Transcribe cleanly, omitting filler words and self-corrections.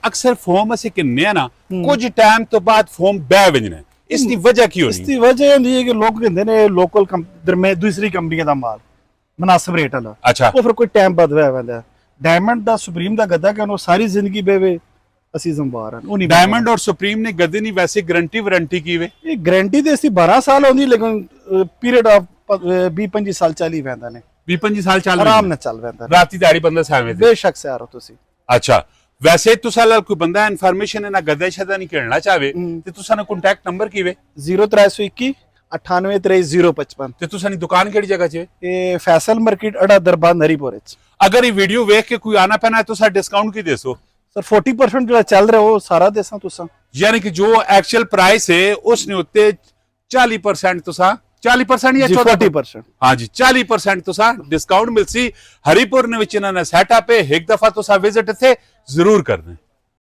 ਅਕਸਰ ਫੋਮ ਅਸੀਂ ਕਿੰਨੇ ਆ ਨਾ ਕੁਝ ਟਾਈਮ ਤੋਂ ਬਾਅਦ ਫੋਮ ਬਹਿ ਵਜਣਾ ਇਸ ਦੀ ਵਜ੍ਹਾ ਕੀ ਹੋਣੀ? ਇਸ ਦੀ ਵਜ੍ਹਾ ਹੁੰਦੀ ਹੈ ਕਿ ਲੋਕ ਕਹਿੰਦੇ ਨੇ ਲੋਕਲ ਦਰਮੇ ਦੂਸਰੀ ਕੰਪਨੀਆਂ ਦਾ ਮਾਲ ਮੁਨਾਸਬ ਰੇਟ ਵਾਲਾ, ਅੱਛਾ ਉਹ ਫਿਰ ਕੋਈ ਟਾਈਮ ਬਾਅਦ ਵਹਿ ਪੈਂਦਾ। ਡਾਇਮੰਡ ਦਾ ਸੁਪਰੀਮ ਦਾ ਗੱਦਾ ਕਿ ਉਹਨੂੰ ਸਾਰੀ ਜ਼ਿੰਦਗੀ ਬੇਵੇ ਅਸੀਂ ਜ਼ੰਬਾਰ ਹਾਂ, ਉਹ ਨਹੀਂ। ਡਾਇਮੰਡ ਔਰ ਸੁਪਰੀਮ ਨੇ ਗੱਦੇ ਨਹੀਂ ਵੈਸੇ ਗਾਰੰਟੀ ਵਾਰੰਟੀ ਕੀ ਵੇ? ਇਹ ਗਾਰੰਟੀ ਤੇ ਅਸੀਂ 12 ਸਾਲ ਆਉਂਦੀ, ਲੇਕਿਨ ਪੀਰੀਅਡ ਆਫ 20-25 ਸਾਲ ਚੱਲ ਹੀ ਪੈਂਦਾ ਨੇ, 20-25 ਸਾਲ ਚੱਲ ਆਰਾਮ ਨਾਲ ਚੱਲ ਪੈਂਦਾ ਨੇ। ਰਾਤੀ ਦਿਹਾੜੀ ਬੰਦਾ ਸਾਵੇਂ ਦੇ ਬੇਸ਼ੱਕ ਸਿਆਰੋ ਤੁਸੀਂ। ਅੱਛਾ ਵੈਸੇ ਤੁਸਾਂ ਨਾਲ ਕੋਈ ਬੰਦਾ ਇਨਫੋਰਮੇਸ਼ਨ ਇਹਨਾਂ ਗੱਦੇ ਸ਼ਦਾ ਨਹੀਂ ਕਹਿਣਾ ਚਾਹਵੇ ਤੇ ਤੁਸਾਂ ਦਾ ਕੰਟੈਕਟ ਨੰਬਰ ਕੀ ਵੇ? 0321 983055। ਤੇ ਤੁਸਾਂ ਦੀ ਦੁਕਾਨ ਕਿਹੜੀ ਜਗ੍ਹਾ 'ਚ ਹੈ? ਇਹ ਫੈਸਲ ਮਾਰਕੀਟ ਅੜਾ ਦਰਬਾਰ ਨਰੀਪੁਰ ਵਿੱਚ। ਅਗਰ ਇਹ ਵੀਡੀਓ ਵੇਖ ਕੇ ਕੋਈ ਆਣਾ ਪੈਣਾ ਹੈ ਤੁਸਾਂ ਡਿਸਕਾਊਂਟ ਕੀ ਦੇਸੋ? ਸਰ 40% ਜਿਹੜਾ ਚੱਲ ਰਿਹਾ ਉਹ ਸਾਰਾ ਦੇਸਾਂ ਤੁਸਾਂ, ਯਾਨੀ ਕਿ ਜੋ ਐਕਚੁਅਲ ਪ੍ਰਾइस है उसने उत्ते 40% तुसा 40% या 40%। हाँ जी 40% तुसा डिस्काउंट मिलसी। हरिपुर ने विच इन्हां ने सेटअप है, एक दफा तुसा विजिट इत्थे जरूर करना।